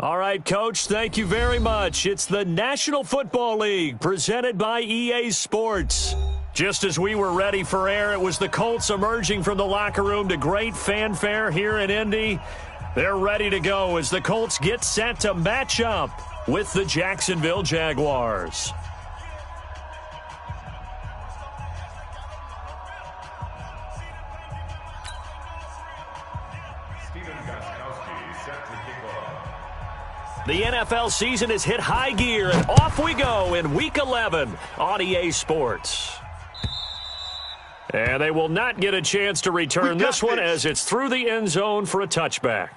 All right, Coach, thank you very much. It's the National Football League presented by EA Sports. Just as we were ready for air, it was the Colts emerging from the locker room to great fanfare here in Indy. They're ready to go as the Colts get set to match up with the Jacksonville Jaguars. The NFL season has hit high gear, and off we go in Week 11 on EA Sports. And they will not get a chance to return this one as it's through the end zone for a touchback.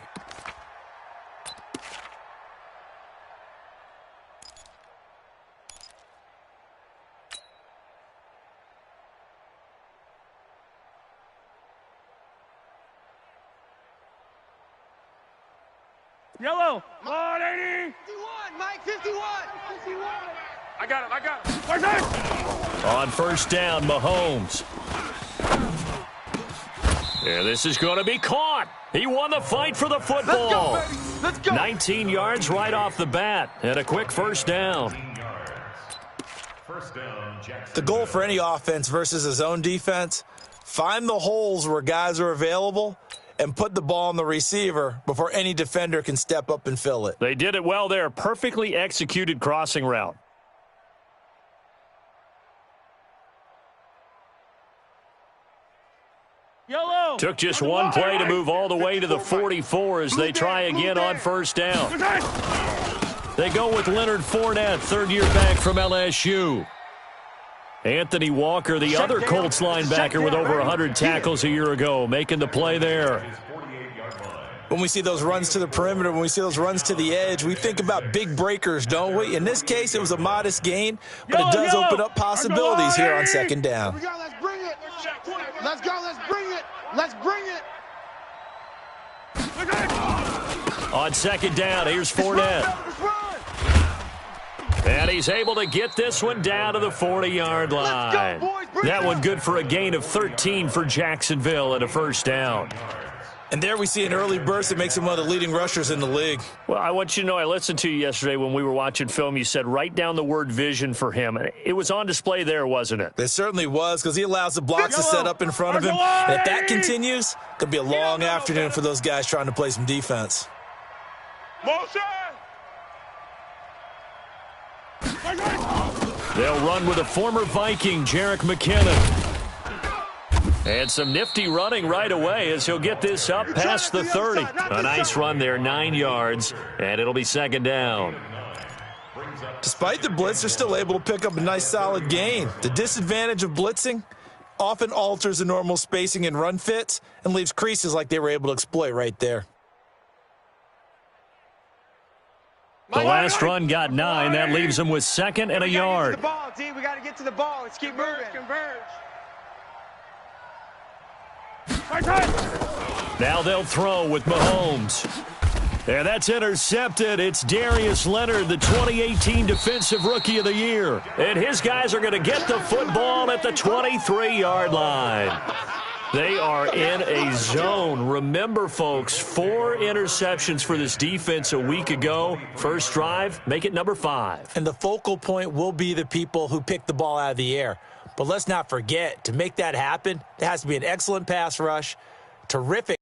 Yellow. 180. 51, Mike, 51. I got him. Where's it? On first down, Mahomes. Yeah, this is going to be caught. He won the fight for the football. Let's go, baby. Let's go. 19 yards right off the bat and a quick first down. The goal for any offense versus a zone defense, find the holes where guys are available and put the ball on the receiver before any defender can step up and fill it. They did it well there. Perfectly executed crossing route. Yellow. Took just one play to move all the way to the 44 as they try again on first down. They go with Leonard Fournette, third-year back from LSU. Anthony Walker, the other Colts linebacker with over 100 tackles a year ago, making the play there. When we see those runs to the perimeter, when we see those runs to the edge, we think about big breakers, don't we? In this case, it was a modest gain, but it does open up possibilities here on second down. Here we go, let's bring it. Let's go, let's bring it. Let's bring it. On second down, here's Fournette. And he's able to get this one down to the 40-yard line. That one good for a gain of 13 for Jacksonville and a first down. And there we see an early burst that makes him one of the leading rushers in the league. Well, I want you to know, I listened to you yesterday when we were watching film. You said write down the word vision for him. It was on display there, wasn't it? It certainly was, because he allows the blocks to set up in front of him. And if that continues, it could be a long afternoon for those guys trying to play some defense. Motion. They'll run with a former Viking, Jerick McKinnon. And some nifty running right away as he'll get this up past the 30. A nice run there, 9 yards, and it'll be second down. Despite the blitz, they're still able to pick up a nice solid gain. The disadvantage of blitzing often alters the normal spacing and run fits and leaves creases like they were able to exploit right there. The last run got 9. That leaves them with second and a yard. We got to get to the ball. Let's keep moving. Converge. Now they'll throw with Mahomes. There, that's intercepted. It's Darius Leonard, the 2018 Defensive Rookie of the Year. And his guys are going to get the football at the 23-yard line. They are in a zone. Remember, folks, 4 interceptions for this defense a week ago. First drive, make it number 5. And the focal point will be the people who pick the ball out of the air. But let's not forget, to make that happen, there has to be an excellent pass rush, terrific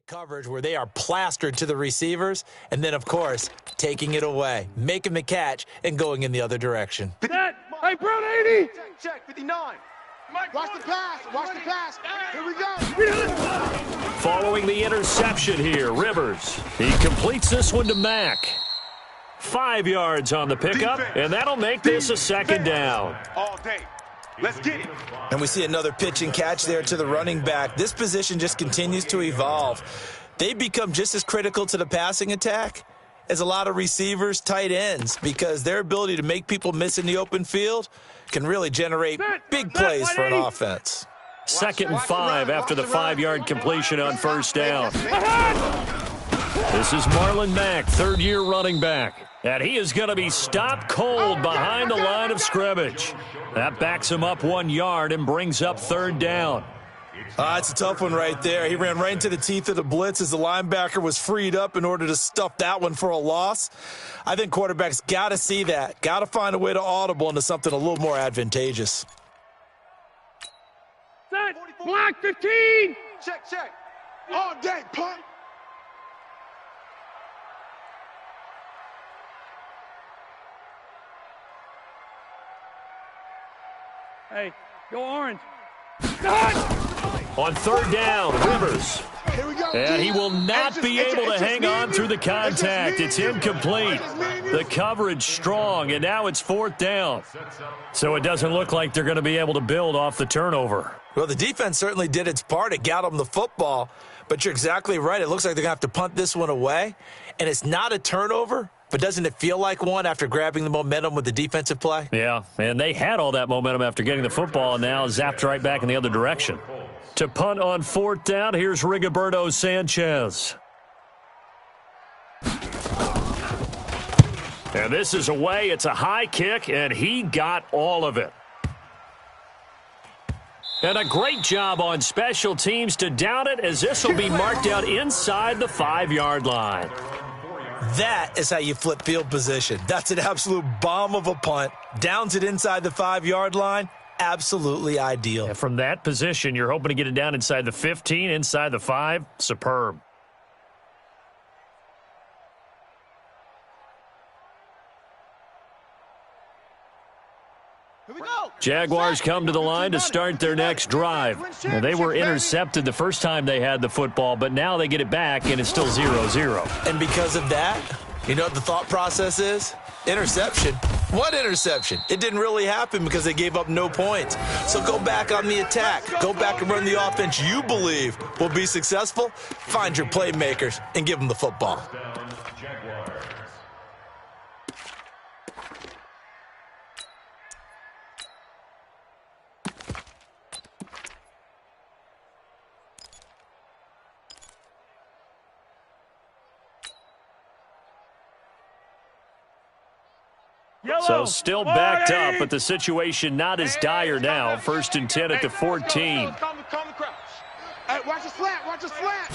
coverage where they are plastered to the receivers, and then, of course, taking it away, making the catch, and going in the other direction. Set. Hey, Brown 80. Check, 59. Watch the pass. Watch the pass. Here we go. Following the interception here, Rivers. He completes this one to Mack. 5 yards on the pickup, and that'll make this a second down. All day. Let's get it. And we see another pitch and catch there to the running back. This position just continues to evolve. They become just as critical to the passing attack as a lot of receivers, tight ends, because their ability to make people miss in the open field can really generate big plays for an offense. 2nd and 5 after the 5-yard completion on first down. This is Marlon Mack, third-year running back. And he is going to be stopped cold behind the line of scrimmage. That backs him up 1 yard and brings up third down. It's a tough one right there. He ran right into the teeth of the blitz as the linebacker was freed up in order to stuff that one for a loss. I think quarterbacks got to see that. Got to find a way to audible into something a little more advantageous. Set. Block 15. Check. All day, punt. Hey, go orange. On third down, Rivers. Here we go. And he will not be able to hang on through the contact. It's incomplete. The coverage strong, and now it's fourth down. So it doesn't look like they're going to be able to build off the turnover. Well, the defense certainly did its part. It got them the football, but you're exactly right. It looks like they're going to have to punt this one away, and it's not a turnover. But doesn't it feel like one after grabbing the momentum with the defensive play? Yeah, and they had all that momentum after getting the football and now zapped right back in the other direction. To punt on fourth down, here's Rigoberto Sanchez. And this is away. It's a high kick, and he got all of it. And a great job on special teams to down it, as this will be marked out inside the 5-yard line. That is how you flip field position. That's an absolute bomb of a punt. Downs it inside the 5-yard line. Absolutely ideal. And from that position, you're hoping to get it down inside the 15, inside the 5. Superb. Here we go. Jaguars come to the line to start their next drive. Well, they were intercepted the first time they had the football, but now they get it back, and it's still 0-0. And because of that, you know what the thought process is? Interception. What interception? It didn't really happen because they gave up no points. So go back on the attack. Go back and run the offense you believe will be successful. Find your playmakers and give them the football. So still backed up, but the situation not as dire now. 1st and 10 at the 14. Hey, watch the slant. Watch the slant.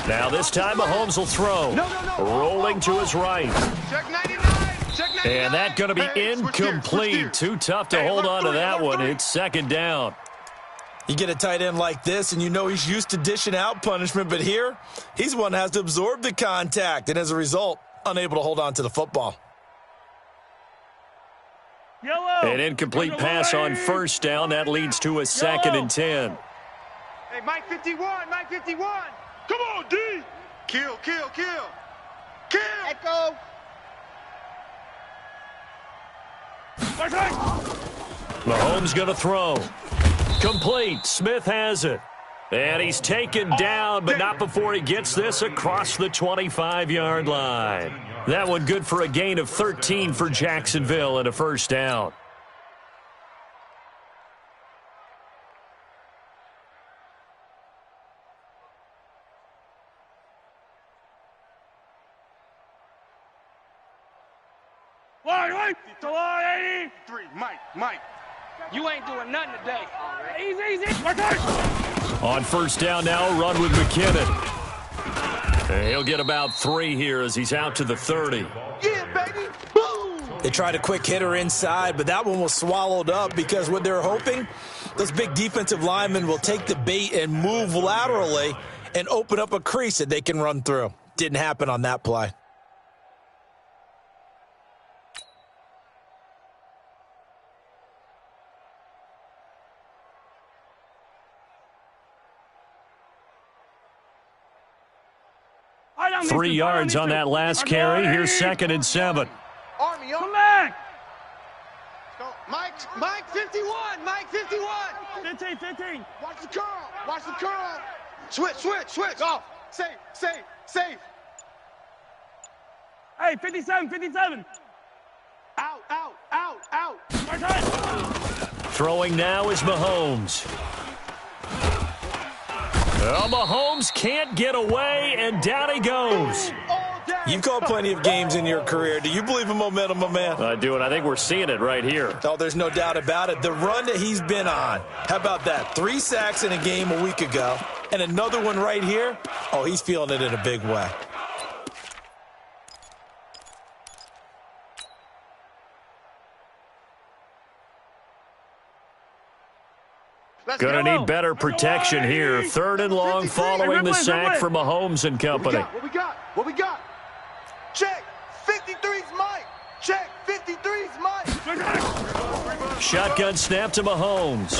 Now this time Mahomes will throw. Rolling to his right. Check 99. Check 99. And that's going to be incomplete. Too tough to hold on to that one. It's second down. You get a tight end like this, and you know he's used to dishing out punishment, but here, he's one that has to absorb the contact, and as a result, unable to hold on to the football. Yellow. An incomplete pass on first down. That leads to a 2nd and 10. Hey, Mike 51. Mike 51. Come on, D. Kill. Echo. Mahomes going to throw. Complete. Smith has it. And he's taken down, but not before he gets this across the 25-yard line. That one good for a gain of 13 for Jacksonville and a first down. Line, 80. 3. Mike. You ain't doing nothing today. Easy. On first down now, run with McKinnon. And he'll get about 3 here as he's out to the 30. Yeah, baby. Boom. They tried a quick hitter inside, but that one was swallowed up because what they're hoping, those big defensive linemen will take the bait and move laterally and open up a crease that they can run through. Didn't happen on that play. Three yards on that last carry. Here's 2nd and 7. Army, Come back. Mike 51. Mike 51. 15, 15. Watch the curl. Watch the curl. Switch. Off. Safe. Hey, 57, 57. Out. Right side. Throwing now is Mahomes. Well, Mahomes can't get away, and down he goes. You've called plenty of games in your career. Do you believe in momentum, my man? I do, and I think we're seeing it right here. Oh, there's no doubt about it. The run that he's been on. How about that? 3 sacks in a game a week ago, and another one right here. Oh, he's feeling it in a big way. Going to need better protection here. 3rd and long following the sack for Mahomes and company. What we got? Check. 53's Mike. Check. 53's Mike. Shotgun snap to Mahomes.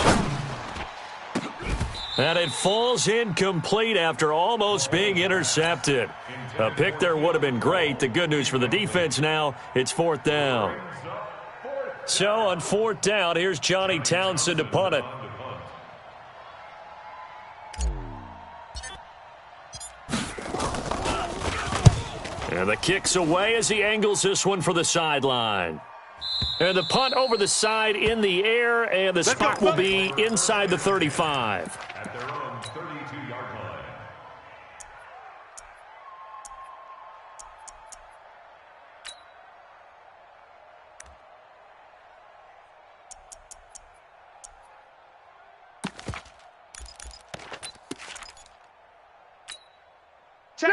And it falls incomplete after almost being intercepted. A pick there would have been great. The good news for the defense now, it's 4th down. So on 4th down, here's Johnny Townsend to punt it. And the kick's away as he angles this one for the sideline. And the punt over the side in the air, and the spot will be inside the 35. At their own 32-yard line.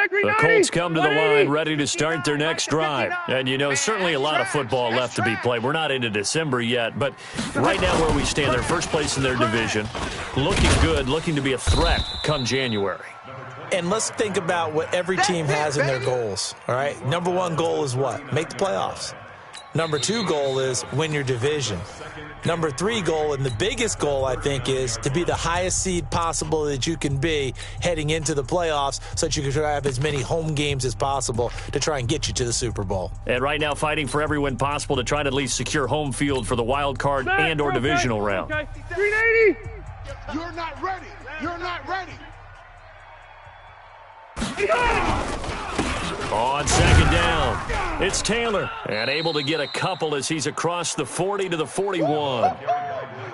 The Colts come to the line ready to start their next drive. And, you know, certainly a lot of football left to be played. We're not into December yet, but right now where we stand, they're first place in their division. Looking good, looking to be a threat come January. And let's think about what every team has in their goals, all right? Number 1 goal is what? Make the playoffs. Number 2 goal is win your division. Number 3 goal, and the biggest goal, I think, is to be the highest seed possible that you can be heading into the playoffs so that you can try to have as many home games as possible to try and get you to the Super Bowl. And right now fighting for every win possible to try to at least secure home field for the wild card and or divisional round. 380. You're not ready. On 2nd down, it's Taylor, and able to get a couple as he's across the 40 to the 41.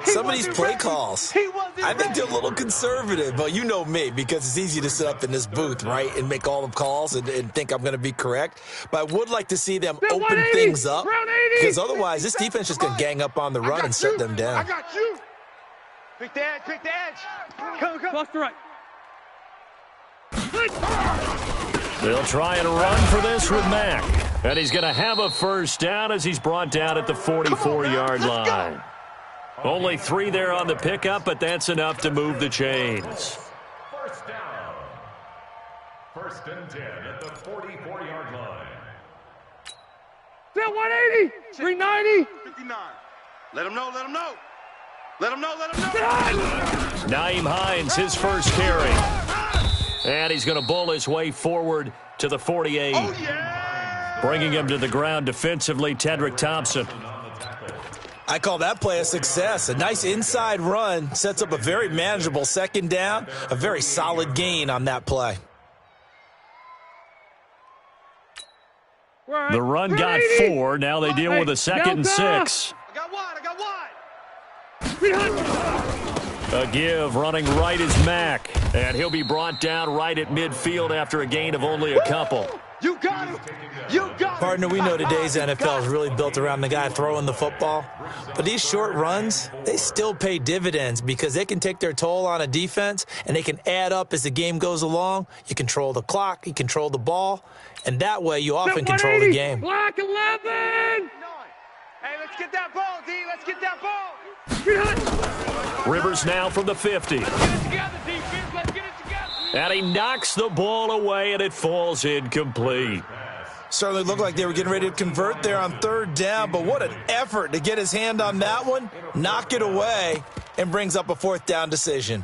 Some of these play calls, I think they're a little conservative, but you know me, because it's easy to sit up in this booth, right, and make all the calls and think I'm going to be correct. But I would like to see them open things up, because otherwise this defense is going to gang up on the run and shut them down. I got you. Pick the edge. Come. Cross the right. They'll try and run for this with Mack. And he's going to have a first down as he's brought down at the 44-yard line. Only 3 there on the pickup, but that's enough to move the chains. First down. 1st and 10 at the 44-yard line. Still 180. 390. 59. Let him know. Nyheim Hines, his first carry. And he's going to bull his way forward to the 48. Oh, yeah. Bringing him to the ground defensively, Tedrick Thompson. I call that play a success. A nice inside run sets up a very manageable 2nd down, a very solid gain on that play. The run got 4. Now they deal with a 2nd and 6. I got wide. A give running right is Mack. And he'll be brought down right at midfield after a gain of only a couple. You got him. Partner, we know today's NFL is really built around the guy throwing the football. But these short runs, they still pay dividends because they can take their toll on a defense and they can add up as the game goes along. You control the clock, you control the ball, and that way you often control the game. Block 11. Hey, let's get that ball, D. Let's get that ball. Rivers now from the 50. Let's get it together, defense. Let's get it together. And he knocks the ball away, and it falls incomplete. Certainly looked like they were getting ready to convert there on third down, but what an effort to get his hand on that one, knock it away, and brings up a fourth down decision.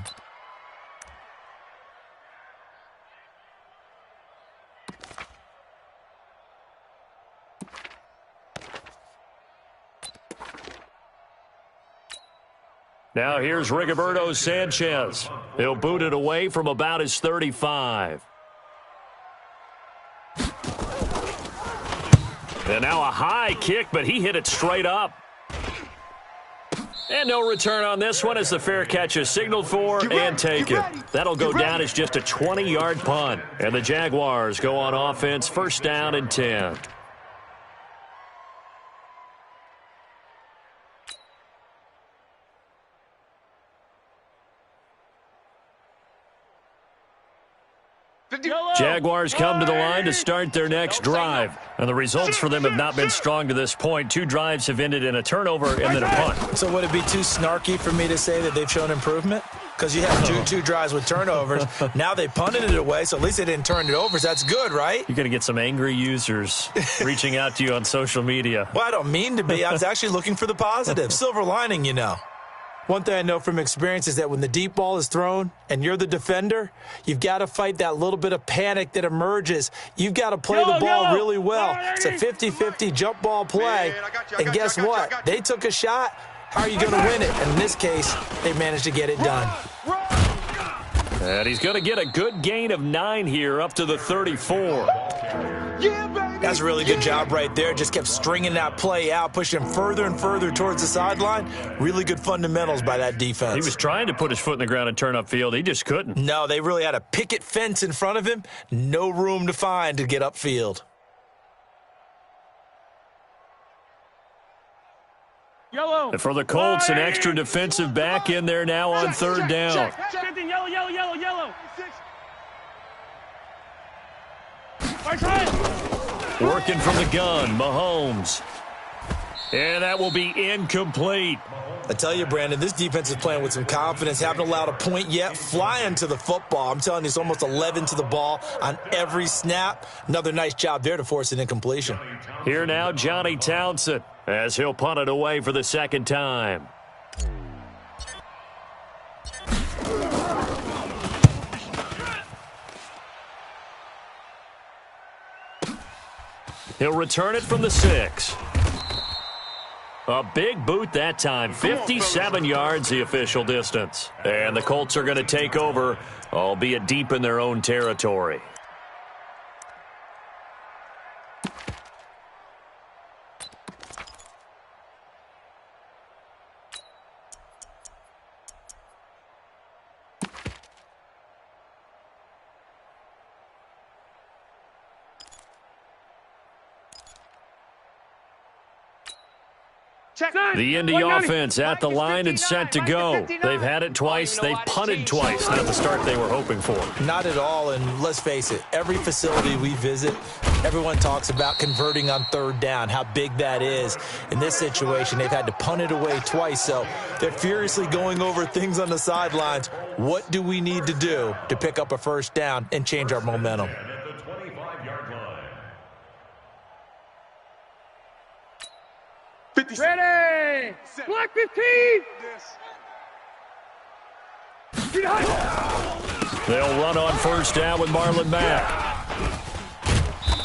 Now here's Rigoberto Sanchez. He'll boot it away from about his 35. And now a high kick, but he hit it straight up. And no return on this one as the fair catch is signaled for and taken. That'll go down as just a 20-yard punt. And the Jaguars go on offense, first down and 10. Jaguars come to the line to start their next drive. And the results for them have not been strong to this point. 2 drives have ended in a turnover and then a punt. So would it be too snarky for me to say that they've shown improvement? Because you have two drives with turnovers. Now they punted it away, so at least they didn't turn it over. So that's good, right? You're going to get some angry users reaching out to you on social media. Well, I don't mean to be. I was actually looking for the positive. Silver lining, you know. One thing I know from experience is that when the deep ball is thrown and you're the defender, you've got to fight that little bit of panic that emerges. You've got to play the ball really well. It's a 50-50 jump ball play. And guess what? They took a shot. How are you going to win it? And in this case, they managed to get it done. And he's going to get a good gain of 9 here up to the 34. That's a really good job right there. Just kept stringing that play out, pushing him further and further towards the sideline. Really good fundamentals by that defense. He was trying to put his foot in the ground and turn upfield. He just couldn't. No, they really had a picket fence in front of him. No room to find to get upfield. Yellow. And for the Colts, an extra defensive back in there now on third down. Yellow, yellow, yellow, yellow. Right side. Working from the gun, Mahomes. And that will be incomplete. I tell you, Brandon, this defense is playing with some confidence. Haven't allowed a point yet. Flying to the football. I'm telling you, it's almost 11 to the ball on every snap. Another nice job there to force an incompletion. Here now, Johnny Townsend, as he'll punt it away for the second time. He'll return it from the 6. A big boot that time. 57 yards the official distance. And the Colts are going to take over, albeit deep in their own territory. The Indy offense at the line and set to go. They've had it twice. They've punted twice. Not the start they were hoping for. Not at all, and let's face it, every facility we visit, everyone talks about converting on third down, how big that is. In this situation, they've had to punt it away twice, so they're furiously going over things on the sidelines. What do we need to do to pick up a first down and change our momentum? Ready! Black 15! They'll run on first down with Marlon Mack.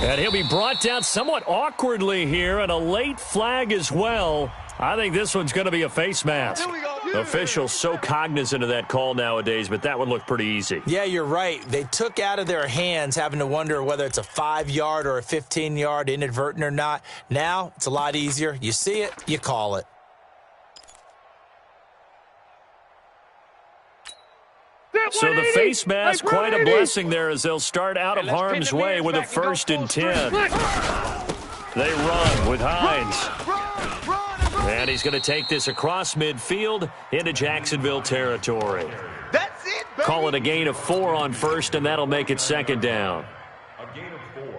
And he'll be brought down somewhat awkwardly here, and a late flag as well. I think this one's going to be a face mask. Officials so cognizant of that call nowadays, but that one looked pretty easy. Yeah, you're right. They took out of their hands having to wonder whether it's a 5-yard or a 15-yard inadvertent or not. Now, it's a lot easier. You see it, you call it. So the face mask, quite a blessing there as they'll start out of harm's way with a 1st and 10. They run with Hines. And he's going to take this across midfield into Jacksonville territory. That's it, baby. Call it a gain of 4 on first, and that'll make it second down.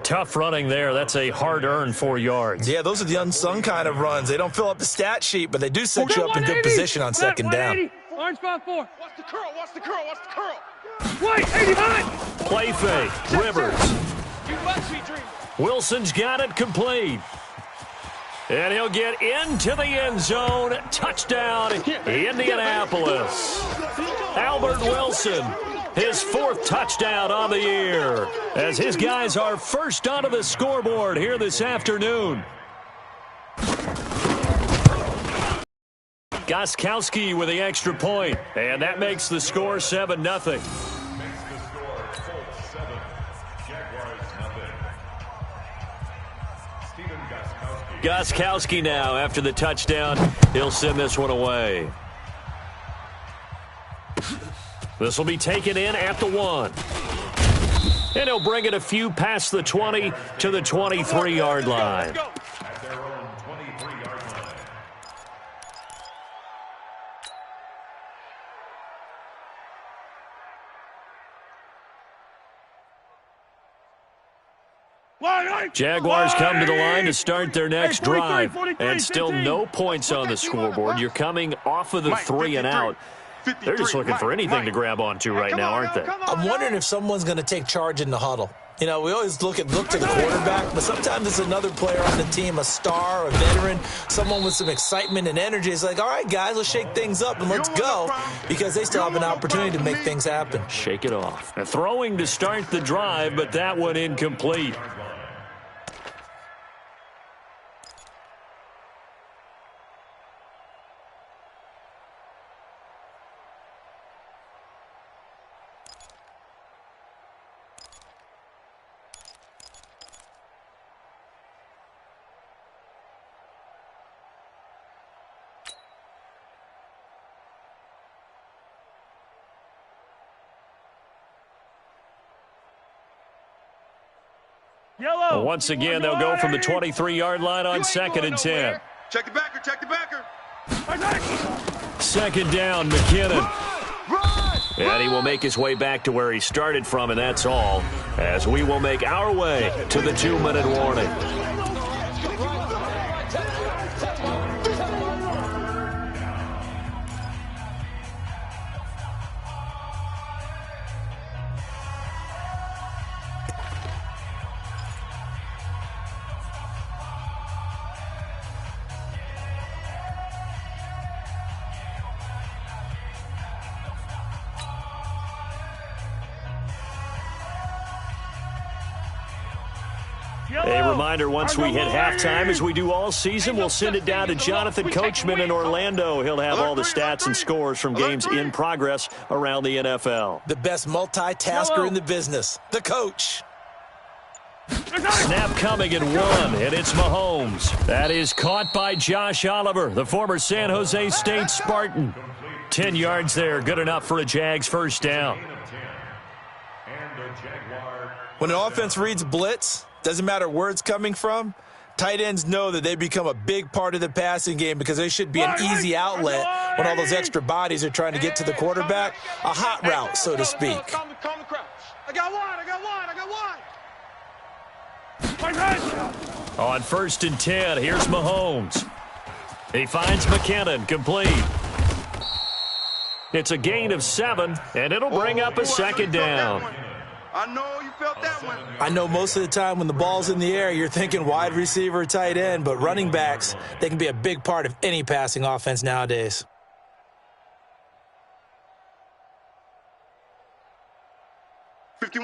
Tough running there. That's a hard-earned 4 yards. Yeah, those are the unsung kind of runs. They don't fill up the stat sheet, but they do set you up in good position on second down. Orange 5-4. Watch the curl, watch the curl, watch the curl. Wait, 80 high. Play fake. Rivers. You must be dreaming. Wilson's got it complete. And he'll get into the end zone. Touchdown, Indianapolis. Albert Wilson, his 4th touchdown on the year, as his guys are first onto the scoreboard here this afternoon. Gostkowski with the extra point, and that makes the score 7-0. Gostkowski now, after the touchdown, he'll send this one away. This will be taken in at the 1. And he'll bring it a few past the 20 to the 23-yard line. At their own 23-yard line. Jaguars come to the line to start their next drive. And still no points on the scoreboard. You're coming off of the 3 and out. They're just looking for anything to grab onto right now, aren't they? I'm wondering if someone's going to take charge in the huddle. You know, we always look to the quarterback, but sometimes it's another player on the team, a star, a veteran, someone with some excitement and energy. It's like, all right, guys, let's shake things up and let's go, because they still have an opportunity to make things happen. Shake it off. A throwing to start the drive, but that one incomplete. Yellow. Once again, they'll go from the 23-yard line on 2nd and 10. Check the backer, check the backer. 2nd down, McKinnon. And he will make his way back to where he started from, and that's all, as we will make our way to the 2-minute warning. A reminder, once we hit halftime, as we do all season, we'll send it down to Jonathan Coachman in Orlando. He'll have all the stats and scores from games in progress around the NFL. The best multitasker in the business, the coach. Snap coming at 1, and it's Mahomes. That is caught by Josh Oliver, the former San Jose State Spartan. 10 yards there, good enough for a Jags first down. When an offense reads blitz, doesn't matter where it's coming from, tight ends know that they become a big part of the passing game because they should be an easy outlet when all those extra bodies are trying to get to the quarterback. A hot route, so to speak. I got one. On 1st and 10, here's Mahomes. He finds McKinnon, complete. It's a gain of 7, and it'll bring up a 2nd down. I know you felt that one. I know most of the time when the ball's in the air, you're thinking wide receiver, tight end, but running backs, they can be a big part of any passing offense nowadays.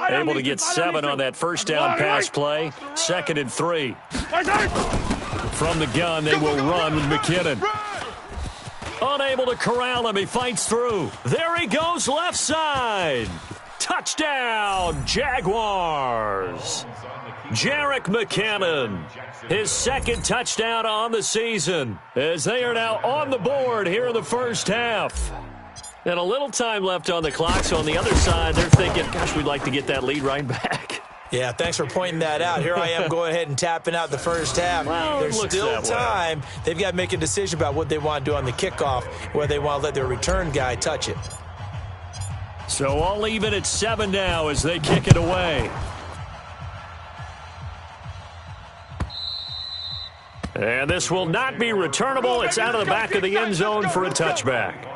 Able to get 7 on that first down pass play. 2nd and 3. From the gun, they will run with McKinnon. Unable to corral him, he fights through. There he goes, left side. Touchdown, Jaguars. Jerick McKinnon, his 2nd touchdown on the season, as they are now on the board here in the first half. And a little time left on the clock, so on the other side, they're thinking, gosh, we'd like to get that lead right back. Yeah, thanks for pointing that out. Here I am going ahead and tapping out the first half. Well, there's still time. They've got to make a decision about what they want to do on the kickoff, whether they want to let their return guy touch it. So I'll leave it at 7 now as they kick it away. And this will not be returnable. It's out of the back of the end zone for a touchback.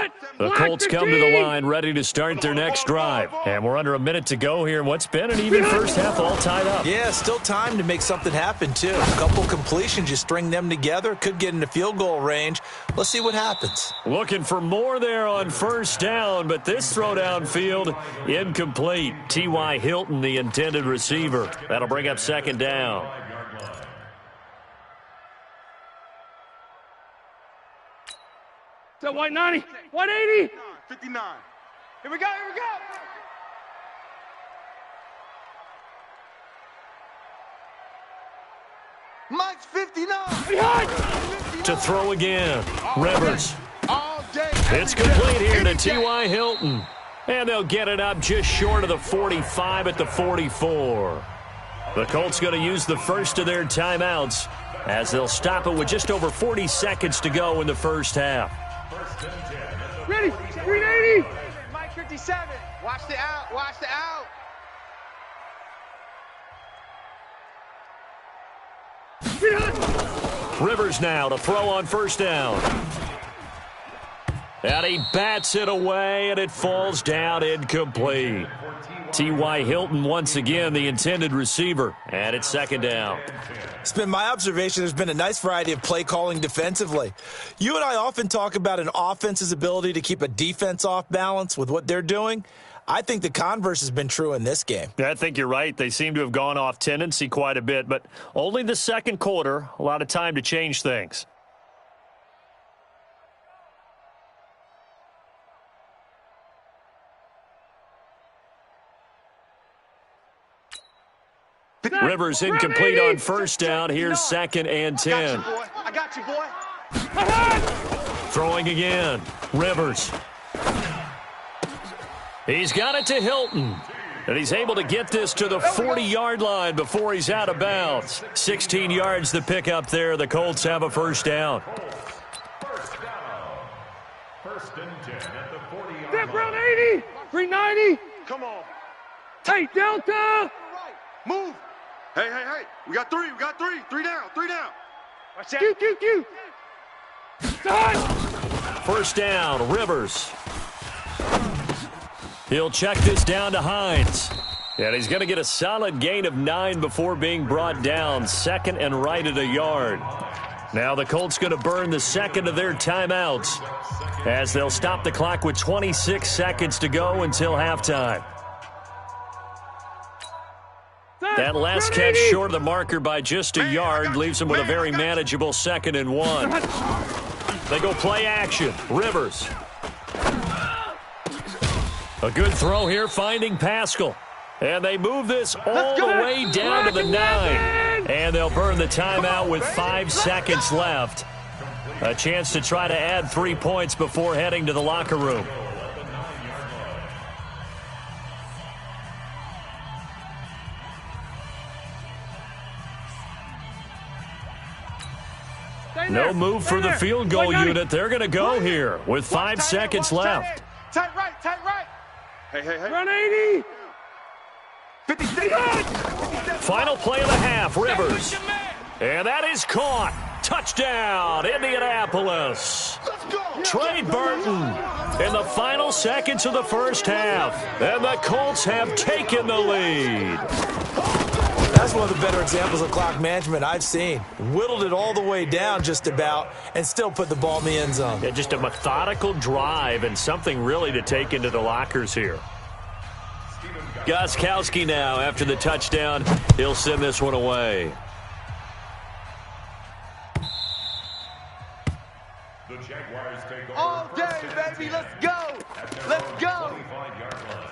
Hut. The Black Colts come to the 15. line, ready to start their next drive. And we're under a minute to go here in what's been an even first half, all tied up. Yeah, still time to make something happen, too. A couple completions, you string them together, could get into field goal range. Let's see what happens. Looking for more there on first down, but this throw downfield, incomplete. T.Y. Hilton, the intended receiver. That'll bring up second down. So white 90, 180. 59. Here we go, here we go. Mike's 59. To throw again. Rivers. All day. It's complete here to T.Y. Hilton. And they'll get it up just short of the 45 at the 44. The Colts going to use the first of their timeouts as they'll stop it with just over 40 seconds to go in the first half. Ready, 380. Mike 57. Watch the out, watch the out. Rivers now to throw on first down. And he bats it away, and it falls down incomplete. T.Y. Hilton once again the intended receiver, and it's second down. It's been my observation there's been a nice variety of play calling defensively. You and I often talk about an offense's ability to keep a defense off balance with what they're doing. I think the converse has been true in this game. I think you're right. They seem to have gone off tendency quite a bit, but only the second quarter, a lot of time to change things. Rivers incomplete on first down. Here's second and 10. I got you, boy. Throwing again. Rivers. He's got it to Hilton. And he's able to get this to the 40-yard line before he's out of bounds. 16 yards to pick up there. The Colts have a first down. First and 10 at the 40-yard Step line. round 80, 390. Come on. Hey, Delta. Move. Hey, hey, hey. We got three. We got three. Three down. Three down. Watch out. Q. Start. First down, Rivers. He'll check this down to Hines. And he's going to get a solid gain of 9 before being brought down. Second and right at a yard. Now the Colts going to burn the second of their timeouts as they'll stop the clock with 26 seconds to go until halftime. That last catch short of the marker by just a yard leaves him with a very manageable second and 1. They go play action. Rivers. A good throw here finding Pascal. And they move this all the way down to the 9. And they'll burn the timeout with 5 seconds left. A chance to try to add 3 points before heading to the locker room. No move for the field goal unit. They're going to go here with 5 seconds left. Tight right, tight right. Hey, hey, hey. Run 80. 56. Final play of the half, Rivers. And that is caught. Touchdown, Indianapolis. Trey Burton in the final seconds of the first half. And the Colts have taken the lead. That's one of the better examples of clock management I've seen. Whittled it all the way down just about and still put the ball in the end zone. Yeah, just a methodical drive and something really to take into the lockers here. Gostkowski now after the touchdown. He'll send this one away. The Jaguars take over. All day, baby. Let's go. Let's go. 25-yard line.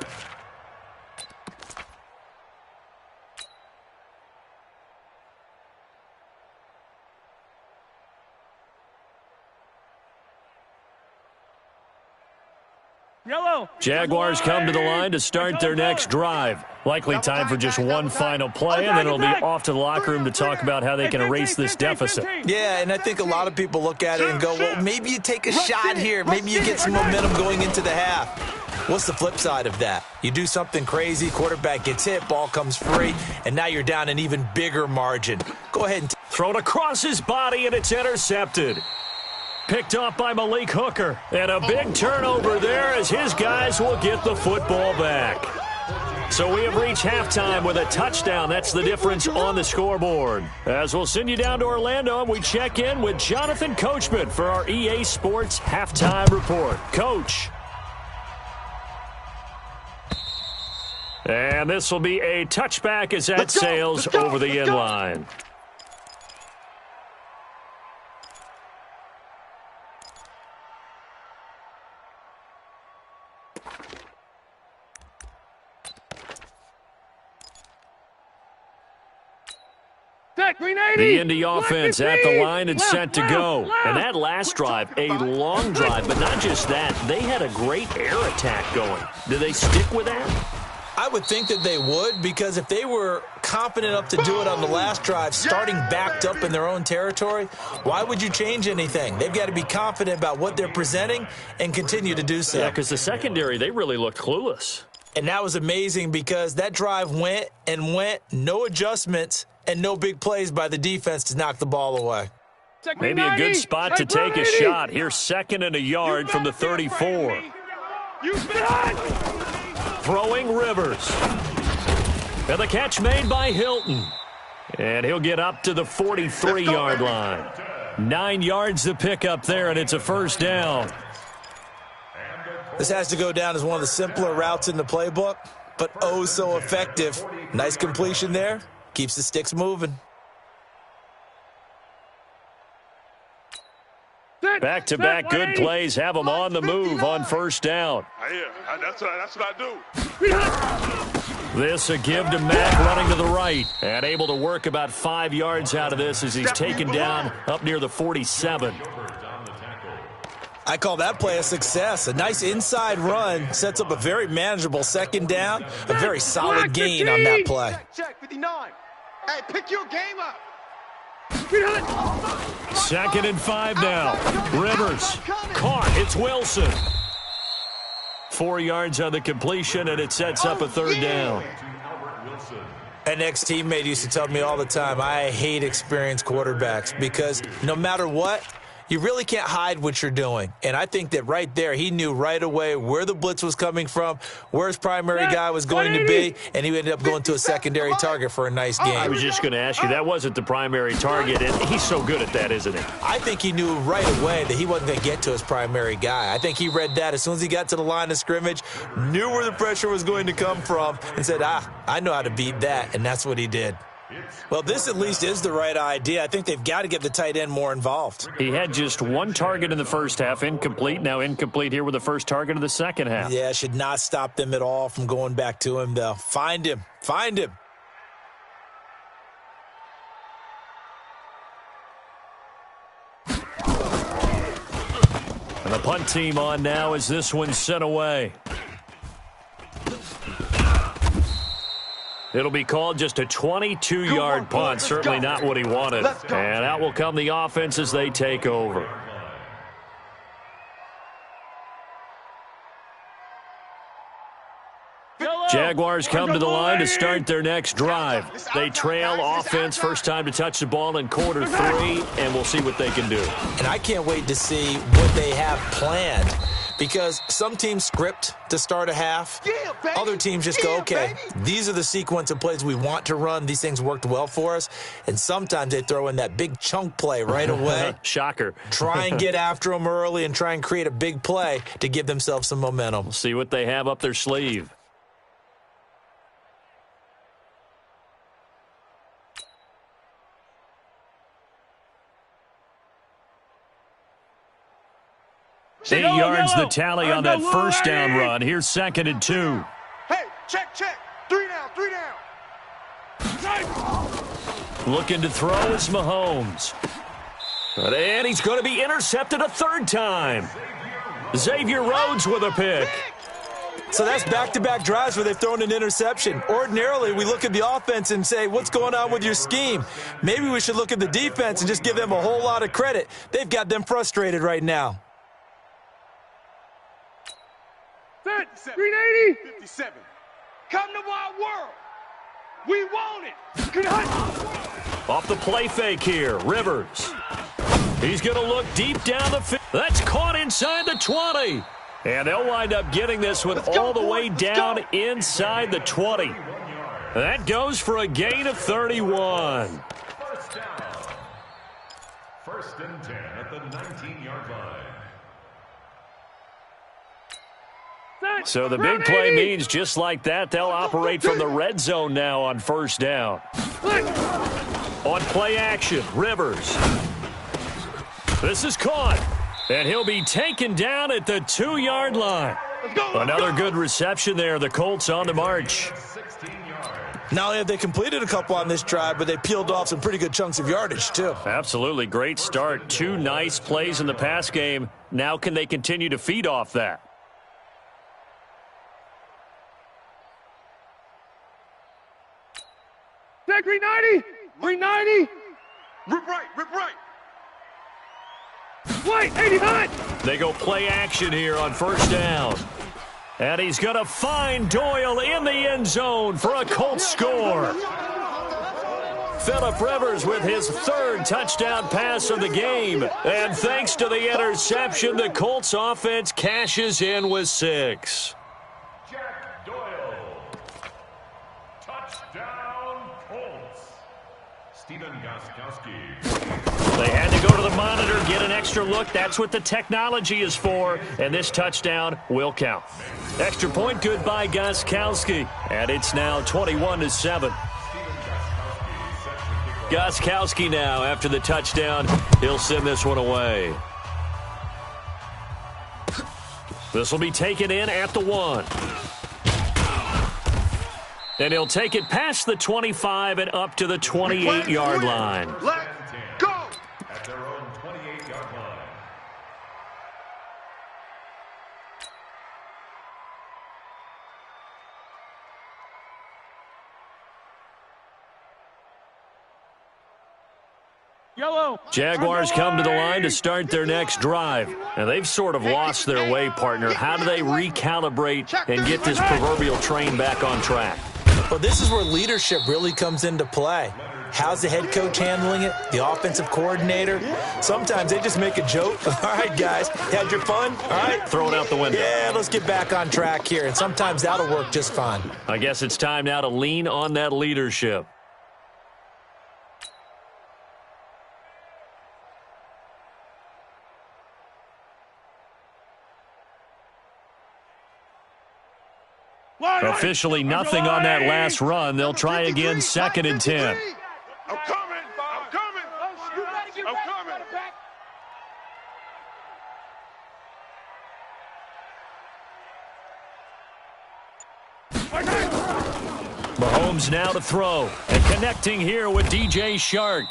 Yellow. Jaguars come to the line to start their next drive. Likely time for just one final play, and then it'll be off to the locker room to talk about how they can erase this deficit. Yeah, and I think a lot of people look at it and go, well, maybe you take a shot here. Maybe you get some momentum going into the half. What's the flip side of that? You do something crazy, quarterback gets hit, ball comes free, and now you're down an even bigger margin. Go ahead and Thrown across his body, and it's intercepted. picked off by Malik Hooker. And a big turnover there as his guys will get the football back. So we have reached halftime with a touchdown. That's the difference on the scoreboard. As we'll send you down to Orlando, and we check in with Jonathan Coachman for our EA Sports Halftime Report. Coach. And this will be a touchback as that sails over the end line. The Indy offense at the line and set to go. And that last drive, a long drive, but not just that. They had a great air attack going. Do they stick with that? I would think that they would, because if they were confident enough to do it on the last drive, starting backed up in their own territory, why would you change anything? They've got to be confident about what they're presenting and continue to do so. Yeah, because the secondary, they really looked clueless. And that was amazing because that drive went and went, no adjustments, and no big plays by the defense to knock the ball away. Maybe a good spot to take a shot. Here's 2nd and a yard from the 34. Throwing Rivers. And the catch made by Hilton. And he'll get up to the 43-yard line. 9 yards to pick up there, and it's a first down. This has to go down as one of the simpler routes in the playbook, but oh so effective. Nice completion there. Keeps the sticks moving. Back-to-back good plays have them on the move on first down. Yeah, that's what I do. This a give to Mack running to the right. And able to work about 5 yards out of this as he's taken down up near the 47. I call that play a success. A nice inside run sets up a very manageable second down. A very solid gain on that play. Check 59. Hey, pick your game up. 2nd and 5 now. Rivers caught. It's Wilson. 4 yards on the completion, and it sets up a third down. An ex-teammate used to tell me all the time, I hate experienced quarterbacks because no matter what, you really can't hide what you're doing. And I think that right there, he knew right away where the blitz was coming from, where his primary guy was going to be, and he ended up going to a secondary target for a nice game. I was just going to ask you, that wasn't the primary target, and he's so good at that, isn't he? I think he knew right away that he wasn't going to get to his primary guy. I think he read that as soon as he got to the line of scrimmage, knew where the pressure was going to come from, and said, I know how to beat that, and that's what he did. Well, this at least is the right idea. I think they've got to get the tight end more involved. He had just one target in the first half, incomplete. Now incomplete here with the first target of the second half. Yeah, should not stop them at all from going back to him, though. Find him. Find him. And the punt team on now as this one's sent away. It'll be called just a 22-yard punt. Certainly not what he wanted. And out will come the offense as they take over. Jaguars come to the line to start their next drive. They trail offense, first time to touch the ball in quarter 3, and we'll see what they can do. And I can't wait to see what they have planned, because some teams script to start a half. Other teams just go, okay, these are the sequence of plays we want to run. These things worked well for us. And sometimes they throw in that big chunk play right away. Shocker. Try and get after them early and try and create a big play to give themselves some momentum. We'll see what they have up their sleeve. Eight yards the tally on that first down run. Here's 2nd and 2. Hey, check. 3 down. Looking to throw is Mahomes. And he's going to be intercepted a third time. Xavier Rhodes with a pick. So that's back-to-back drives where they've thrown an interception. Ordinarily, we look at the offense and say, what's going on with your scheme? Maybe we should look at the defense and just give them a whole lot of credit. They've got them frustrated right now. 380. 57. Come to our world. We want it. Off the play fake here, Rivers. He's going to look deep down the field. That's caught inside the 20. And they'll wind up getting this one all the way down inside the 20. That goes for a gain of 31. First down. First and 10 at the 19-yard line. So the big play means just like that, they'll operate from the red zone now on first down. On play action, Rivers. This is caught. And he'll be taken down at the 2-yard line. Another good reception there. The Colts on the march. Not only have they completed a couple on this drive, but they peeled off some pretty good chunks of yardage, too. Absolutely. Great start. 2 nice plays in the pass game. Now can they continue to feed off that? Zach, 390. 390. Rip right, rip right. White, 89. They go play action here on first down. And he's going to find Doyle in the end zone for a Colts score. Phillip Rivers with his 3rd touchdown pass of the game. And thanks to the interception, the Colts offense cashes in with 6. Jack Doyle. Touchdown, Colts. Stephen Gostkowski. They had to go to the monitor, get an extra look. That's what the technology is for. And this touchdown will count. Extra point good by Gostkowski. And it's now 21-7. Gostkowski now, after the touchdown, he'll send this one away. This will be taken in at the 1. And he'll take it past the 25 and up to the 28-yard line. Let go. At their own 28-yard line. Yellow. Jaguars come to the line to start their next drive. And they've sort of lost their way, partner. How do they recalibrate and get this proverbial train back on track? Well, this is where leadership really comes into play. How's the head coach handling it? The offensive coordinator? Sometimes they just make a joke. All right, guys, had your fun? All right. Throw it out the window. Yeah, let's get back on track here. And sometimes that'll work just fine. I guess it's time now to lean on that leadership. Officially nothing on that last run. They'll try again, 2nd and 10. I'm coming. I'm coming. I'm coming. Mahomes now to throw. And connecting here with DJ Shark.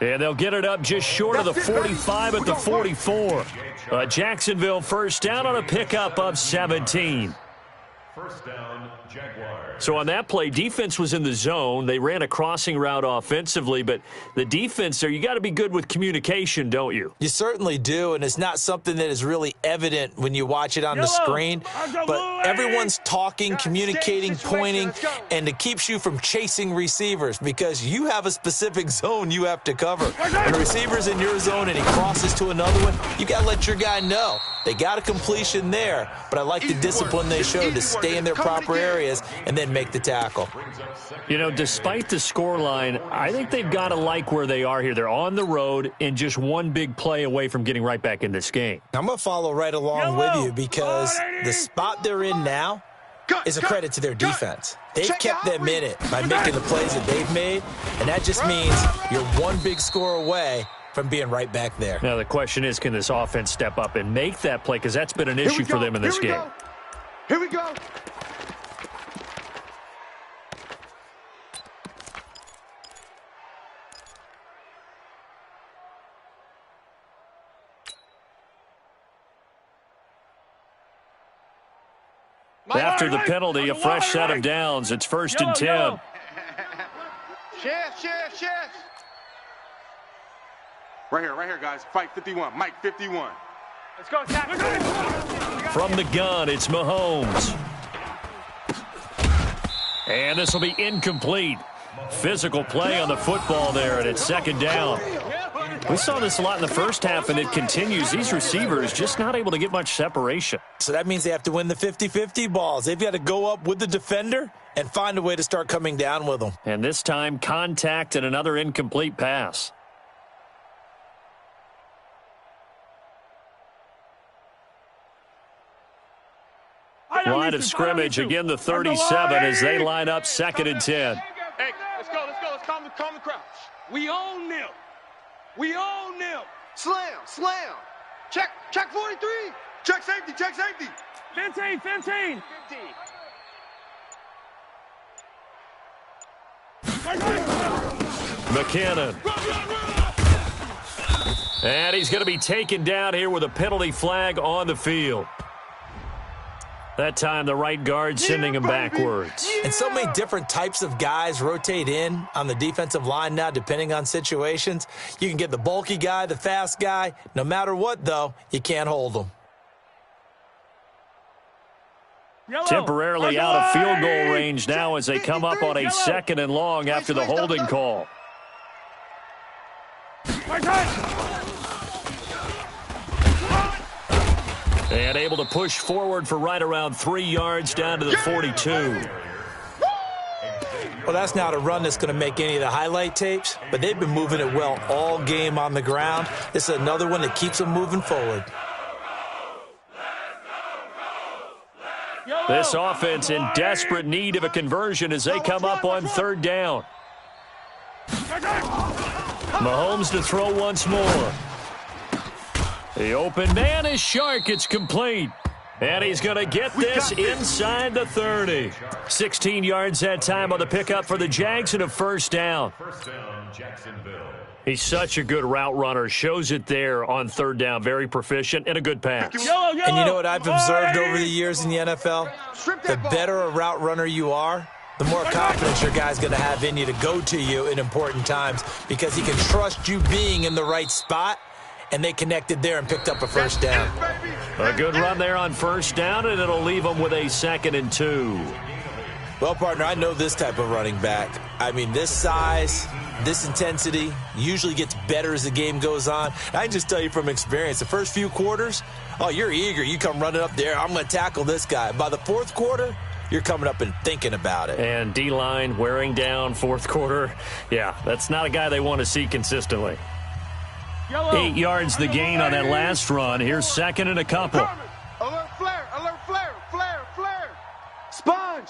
And they'll get it up just short of the 45 at the 44. Jacksonville first down on a pickup of 17. First down, Jaguars. So on that play, defense was in the zone. They ran a crossing route offensively, but the defense there, you got to be good with communication, don't you? You certainly do, and it's not something that is really evident when you watch it on the screen. But everyone's talking, communicating, pointing, and it keeps you from chasing receivers because you have a specific zone you have to cover. When a receiver's in your zone and he crosses to another one, you got to let your guy know. They got a completion there, but I like the discipline they showed to stay in their proper areas and then make the tackle. You know, despite the scoreline, I think they've got to like where they are here. They're on the road and just one big play away from getting right back in this game. I'm going to follow right along with you because the spot they're in now is a credit to their defense. They've kept them in it by making the plays that they've made, and that just means you're one big score away from being right back there. Now, the question is, can this offense step up and make that play? Because that's been an issue for them in this game. Here we go. After the penalty, a fresh set of downs. It's 1st and 10. Chef. Right here, guys. Fight 51. Mike 51. Let's go, Zach. From the gun, it's Mahomes. And this will be incomplete. Physical play on the football there, and it's 2nd down. We saw this a lot in the first half, and it continues. These receivers just not able to get much separation. So that means they have to win the 50-50 balls. They've got to go up with the defender and find a way to start coming down with them. And this time, contact and another incomplete pass. Line of scrimmage, again the 37 as they line up 2nd and 10. Hey, let's go. Let's calm the crowd. We own them. We own them. Slam. Check 43. Check safety. 15. McKinnon. And he's going to be taken down here with a penalty flag on the field. That time, the right guard sending him backwards. And so many different types of guys rotate in on the defensive line now, depending on situations. You can get the bulky guy, the fast guy. No matter what, though, you can't hold them. Temporarily out of field goal range now as they come up on a 2nd and long after the holding call. And able to push forward for right around 3 yards down to the 42. Well, that's not a run that's going to make any of the highlight tapes, but they've been moving it well all game on the ground. This is another one that keeps them moving forward. This offense in desperate need of a conversion as they come up on 3rd down. Mahomes to throw once more. The open man is Shark. It's complete. And he's going to get this inside the 30. 16 yards that time on the pickup for the Jags and a 1st down. First down, Jacksonville. He's such a good route runner. Shows it there on 3rd down. Very proficient and a good pass. And you know what I've observed over the years in the NFL? The better a route runner you are, the more confidence your guy's going to have in you to go to you in important times because he can trust you being in the right spot. And they connected there and picked up a 1st down. A good run there on 1st down, and it'll leave them with a 2nd and 2. Well, partner, I know this type of running back. I mean, this size, this intensity usually gets better as the game goes on. I can just tell you from experience, the first few quarters, oh, you're eager. You come running up there, I'm going to tackle this guy. By the 4th quarter, you're coming up and thinking about it. And D-line wearing down 4th quarter. Yeah, that's not a guy they want to see consistently. 8 yards the gain on that last run. Here's 2nd and a couple. Alert flare. Sponge.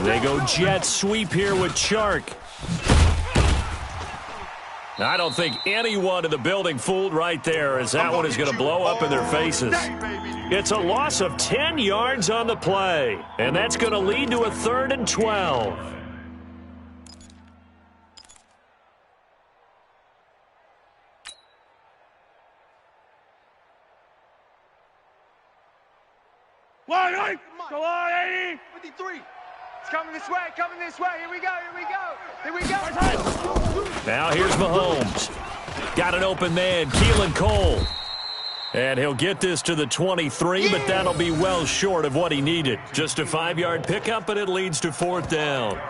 They go jet sweep here with Chark. I don't think anyone in the building fooled right there as that one is going to blow up in their faces. It's a loss of 10 yards on the play, and that's going to lead to a 3rd and 12. Go on, 80. 53. It's coming this way. Here we go. Now here's Mahomes. Got an open man, Keelan Cole. And he'll get this to the 23, but that'll be well short of what he needed. Just a 5-yard pickup, and it leads to 4th down.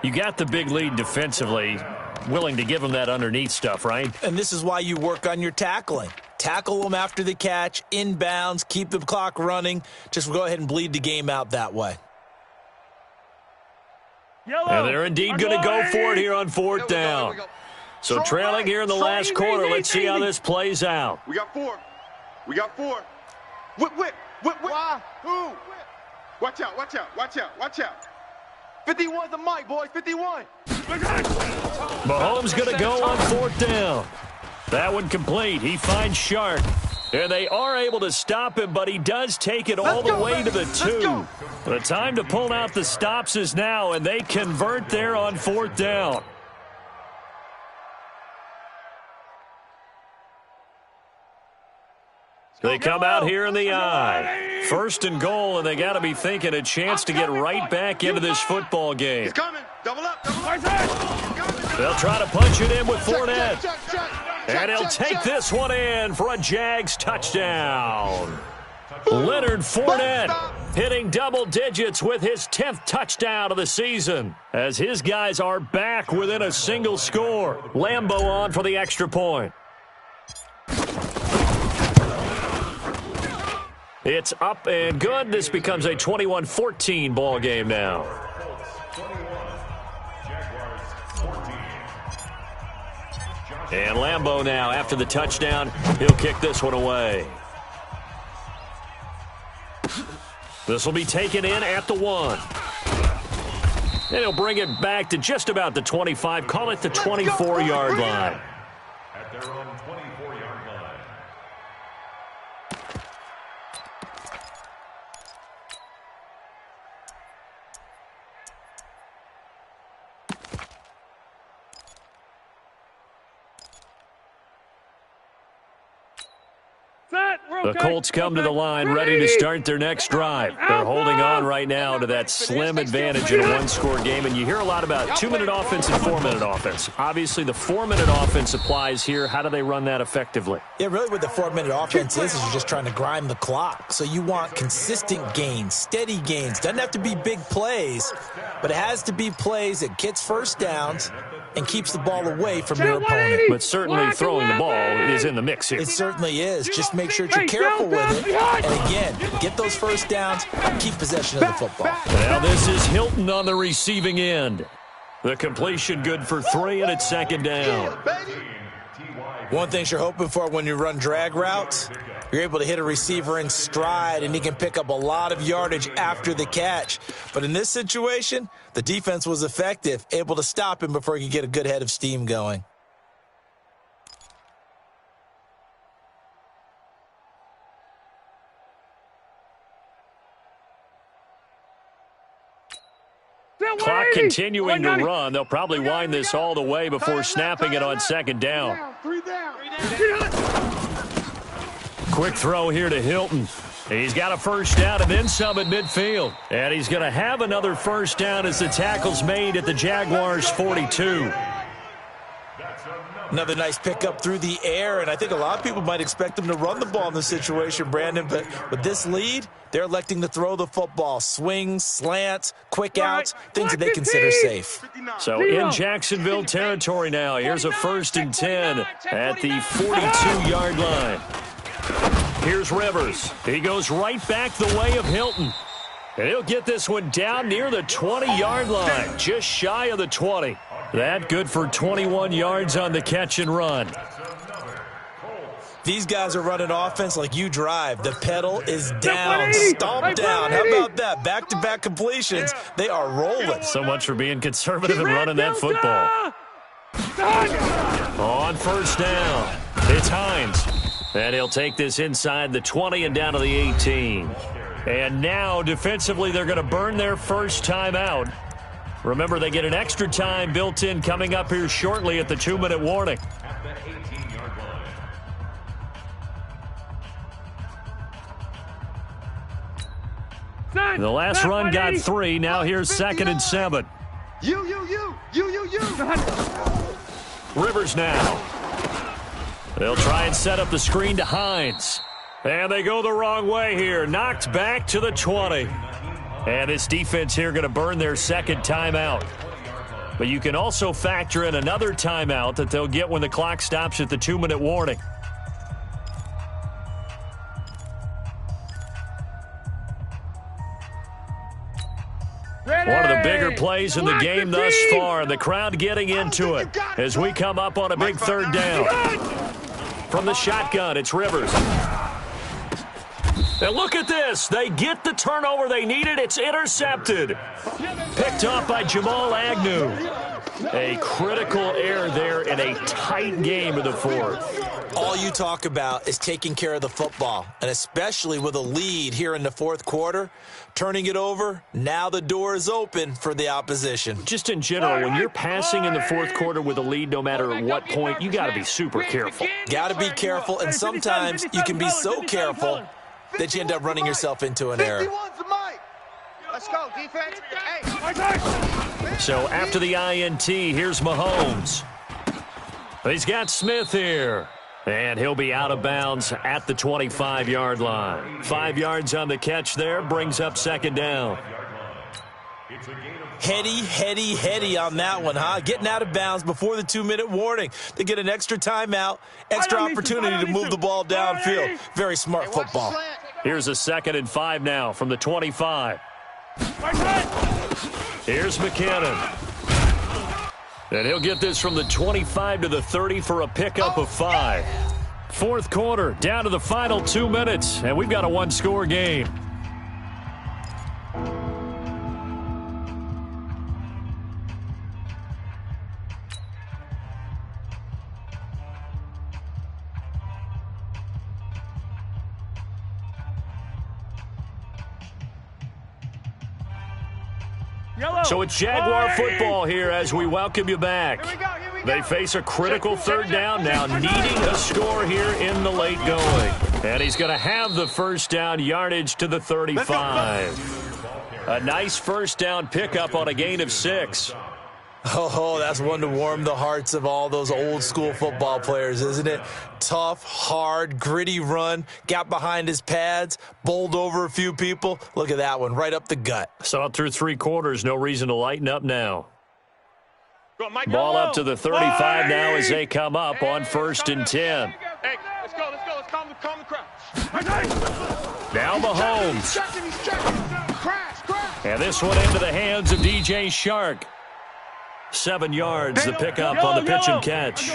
You got the big lead defensively. Willing to give him that underneath stuff, right? And this is why you work on your tackling. Tackle them after the catch, inbounds, keep the clock running. Just go ahead and bleed the game out that way. And they're indeed going to go for it here on 4th down. So trailing here in the last quarter, let's see how this plays out. We got 4. Whip. Why? Who? Watch out. 51's the mic, boys. 51. Mahomes going to go on 4th down. That one complete. He finds Shark. And they are able to stop him, but he does take it all the way to the 2. The time to pull out the stops is now, and they convert there on 4th down. They come out here in the eye. 1st and goal, and they got to be thinking a chance to get right back into this football game. He's coming. Double up. They'll try to punch it in with Fournette. And he'll take this one in for a Jags touchdown. Leonard Fournette hitting double digits with his 10th touchdown of the season, as his guys are back within a single score. Lambo on for the extra point. It's up and good. This becomes a 21-14 ball game now. And Lambo now, after the touchdown, he'll kick this one away. This will be taken in at the 1. And he'll bring it back to just about the 25, call it the 24-yard line. At their own 24-yard line. The Colts come to the line ready to start their next drive. They're holding on right now to that slim advantage in a one-score game, and you hear a lot about 2-minute offense and 4-minute offense. Obviously, the 4-minute offense applies here. How do they run that effectively? Yeah, really what the 4-minute offense is you're just trying to grind the clock. So you want consistent gains, steady gains. Doesn't have to be big plays, but it has to be plays that gets first downs and keeps the ball away from your opponent. But certainly throwing the ball is in the mix here. It certainly is. Just make sure you're careful with it. And again, get those first downs, keep possession of the football. Now this is Hilton on the receiving end. The completion good for 3, and it's second down. One thing you're hoping for when you run drag routes, you're able to hit a receiver in stride, and he can pick up a lot of yardage after the catch. But in this situation, the defense was effective, able to stop him before he could get a good head of steam going. Clock continuing to run. They'll probably wind this all the way before snapping it on second down. Quick throw here to Hilton. He's got a first down and then some at midfield. And he's going to have another first down as the tackle's made at the Jaguars' 42. Another nice pickup through the air, and I think a lot of people might expect them to run the ball in this situation, Brandon, but with this lead, they're electing to throw the football. Swings, slants, quick outs, things that they consider safe. So in Jacksonville territory now, here's a 1st and 10 at the 42-yard line. Here's Rivers. He goes right back the way of Hilton. And he'll get this one down near the 20-yard line, just shy of the 20. That good for 21 yards on the catch and run. These guys are running offense like you drive. The pedal is down, stomp down. How about that? Back-to-back completions. They are rolling. So much for being conservative and running that football. On first down, it's Hines. And he'll take this inside the 20 and down to the 18. And now, defensively, they're going to burn their first timeout. Remember, they get an extra time built in coming up here shortly at the 2-minute warning. At the 18-yard line. The last run got 3. Now here's 2nd and 7. You. Rivers now. They'll try and set up the screen to Hines. And they go the wrong way here. Knocked back to the 20. And this defense here going to burn their second timeout. But you can also factor in another timeout that they'll get when the clock stops at the 2-minute warning. One of the bigger plays in the game thus far. The crowd getting into it as we come up on a big 3rd down. From the shotgun, it's Rivers. And look at this. They get the turnover they needed. It's intercepted. Picked off by Jamal Agnew. A critical error there in a tight game of the 4th. All you talk about is taking care of the football, and especially with a lead here in the 4th quarter, turning it over, now the door is open for the opposition. Just in general, when you're passing in the 4th quarter with a lead, no matter what point, you got to be super careful. Got to be careful, and sometimes you can be so careful that you end up running yourself into an error. Let's go, defense. Hey. So after the INT, here's Mahomes. He's got Smith here. And he'll be out of bounds at the 25-yard line. 5 yards on the catch there, brings up second down. Heady on that one, huh? Getting out of bounds before the 2-minute warning. They get an extra timeout, extra opportunity to move the ball downfield. Very smart football. Here's a 2nd and 5 now from the 25. Here's McKinnon. And he'll get this from the 25 to the 30 for a pickup of 5. Fourth quarter, down to the final 2 minutes, and we've got a one-score game. So it's Jaguar football here as we welcome you back. They face a critical third down now, needing a score here in the late going. And he's going to have the first down yardage to the 35. A nice first down pickup on a gain of 6. Oh, that's one to warm the hearts of all those old school football players, isn't it? Tough, hard, gritty run, got behind his pads, bowled over a few people. Look at that one, right up the gut. Saw it through 3 quarters, no reason to lighten up now. Ball up to the 35 now as they come up on 1st and 10. Hey, let's go. Let's calm the crowd. Now Mahomes. He's checking. Crash. And this one into the hands of DJ Shark. 7 yards, the pickup on the pitch and catch.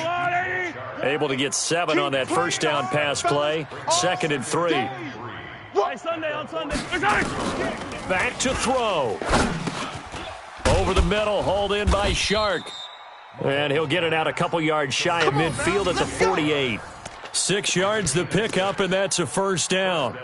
Able to get 7 on that first down pass play. 2nd and 3. On Sunday. Back to throw. Over the middle, hauled in by Shark. And he'll get it out a couple yards shy of midfield at the 48. 6 yards the pickup, and that's a first down.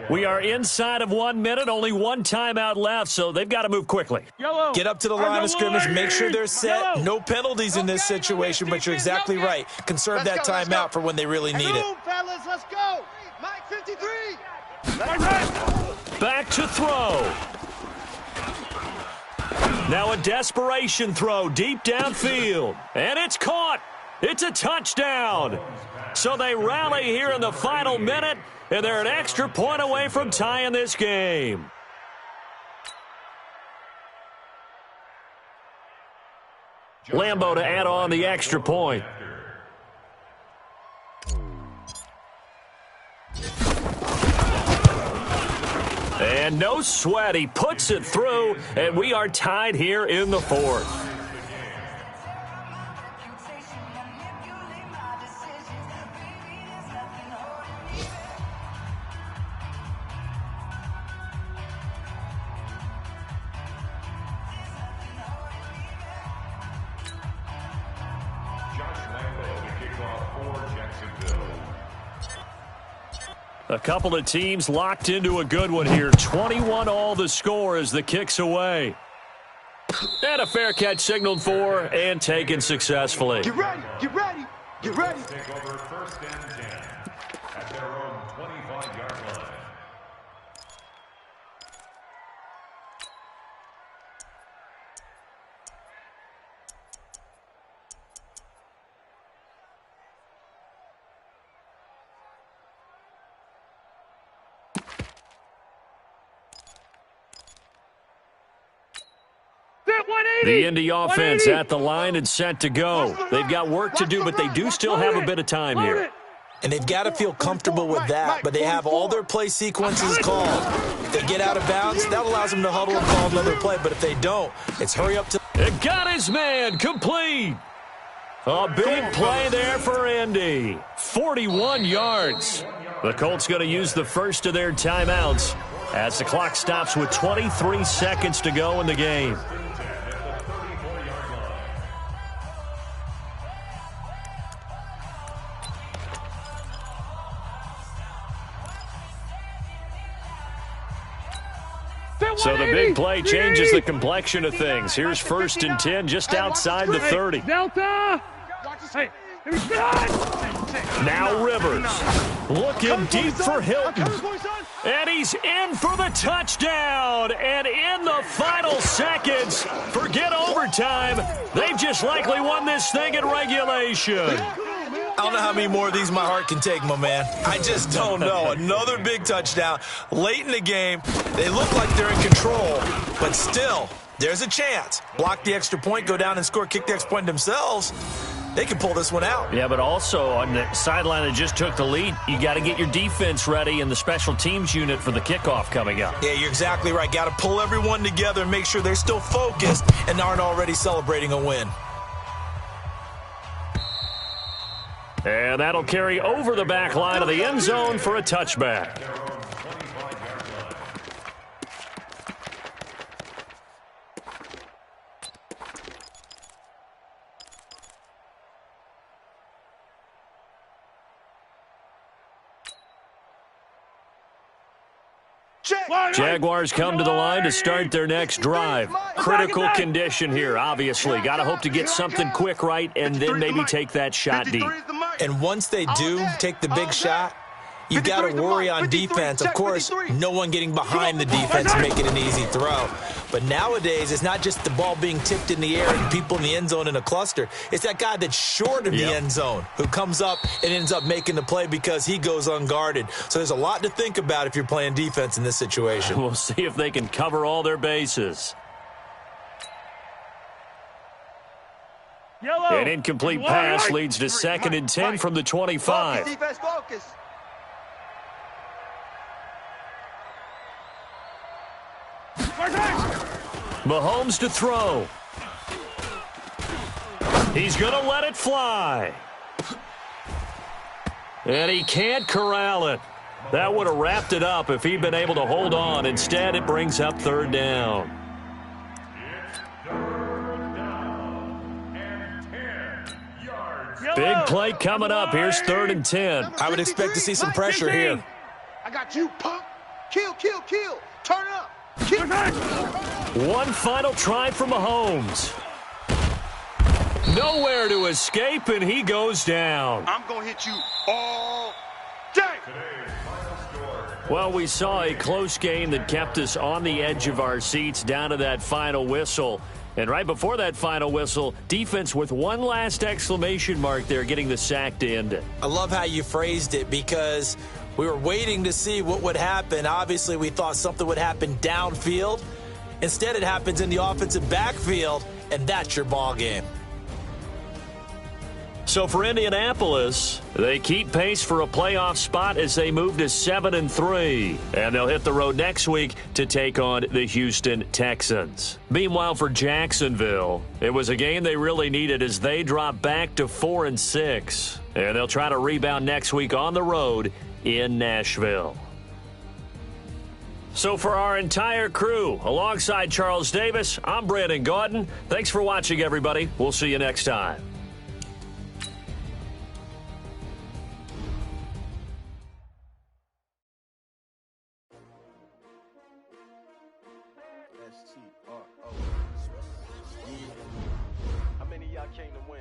We are inside of 1 minute, only one timeout left, so they've got to move quickly. Get up to the line of scrimmage, make sure they're set. No penalties in this situation, but you're exactly right. Conserve that timeout for when they really need it. Fellas, let's go. Mike 53. Back to throw. Now a desperation throw deep downfield, and it's caught. It's a touchdown. So they rally here in the final minute, and they're an extra point away from tying this game. Lambeau to add on the extra point. And no sweat, he puts it through, and we are tied here in the 4th. A couple of teams locked into a good one here. 21 all the score as the kick's away. And a fair catch signaled for and taken successfully. Get ready. Take over 1st and 10 at their own 25-yard line. The Indy offense at the line and set to go. They've got work to do, but they do still have a bit of time here. And they've got to feel comfortable with that, but they have all their play sequences called. If they get out of bounds, that allows them to huddle and call another play, but if they don't, it's hurry up to... It got his man complete. A big play there for Indy. 41 yards. The Colts going to use the first of their timeouts as the clock stops with 23 seconds to go in the game. So the big play changes the complexion of things. Here's 1st and 10 just outside the 30. Delta. Now Rivers looking deep for Hilton. And he's in for the touchdown. And in the final seconds, forget overtime. They've just likely won this thing in regulation. I don't know how many more of these my heart can take, my man. I just don't know. Another big touchdown late in the game. They look like they're in control, but still, there's a chance. Block the extra point, go down and score, kick the extra point themselves. They can pull this one out. Yeah, but also on the sideline that just took the lead, you got to get your defense ready and the special teams unit for the kickoff coming up. Yeah, you're exactly right. Got to pull everyone together and make sure they're still focused and aren't already celebrating a win. And that'll carry over the back line of the end zone for a touchback. Jaguars come to the line to start their next drive. Critical condition here, obviously. Got to hope to get something quick right and then maybe take that shot deep. And once they do take the big shot, you got to worry on defense. Of course, no one getting behind the defense to make it an easy throw. But nowadays, it's not just the ball being tipped in the air and people in the end zone in a cluster. It's that guy that's short of the end zone who comes up and ends up making the play because he goes unguarded. So there's a lot to think about if you're playing defense in this situation. We'll see if they can cover all their bases. Yellow. An incomplete pass leads to 2nd and 10 from the 25. Focus, defense, focus. Mahomes to throw. He's going to let it fly. And he can't corral it. That would have wrapped it up if he'd been able to hold on. Instead, it brings up 3rd down. Big play coming up. Here's 3rd and 10. I would expect to see some pressure here. I got you, punk. Kill, kill, kill. Turn up. Kill. One final try for Mahomes. Nowhere to escape, and he goes down. I'm going to hit you all day. Well, we saw a close game that kept us on the edge of our seats down to that final whistle. And right before that final whistle, defense with one last exclamation mark there, getting the sack to end it. I love how you phrased it because we were waiting to see what would happen. Obviously, we thought something would happen downfield. Instead, it happens in the offensive backfield, and that's your ball game. So for Indianapolis, they keep pace for a playoff spot as they move to 7-3. And they'll hit the road next week to take on the Houston Texans. Meanwhile, for Jacksonville, it was a game they really needed as they drop back to 4-6. And they'll try to rebound next week on the road in Nashville. So for our entire crew, alongside Charles Davis, I'm Brandon Gaudin. Thanks for watching, everybody. We'll see you next time. How many of y'all came to win?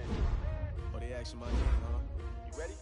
Oh, they asking my name, huh? You ready?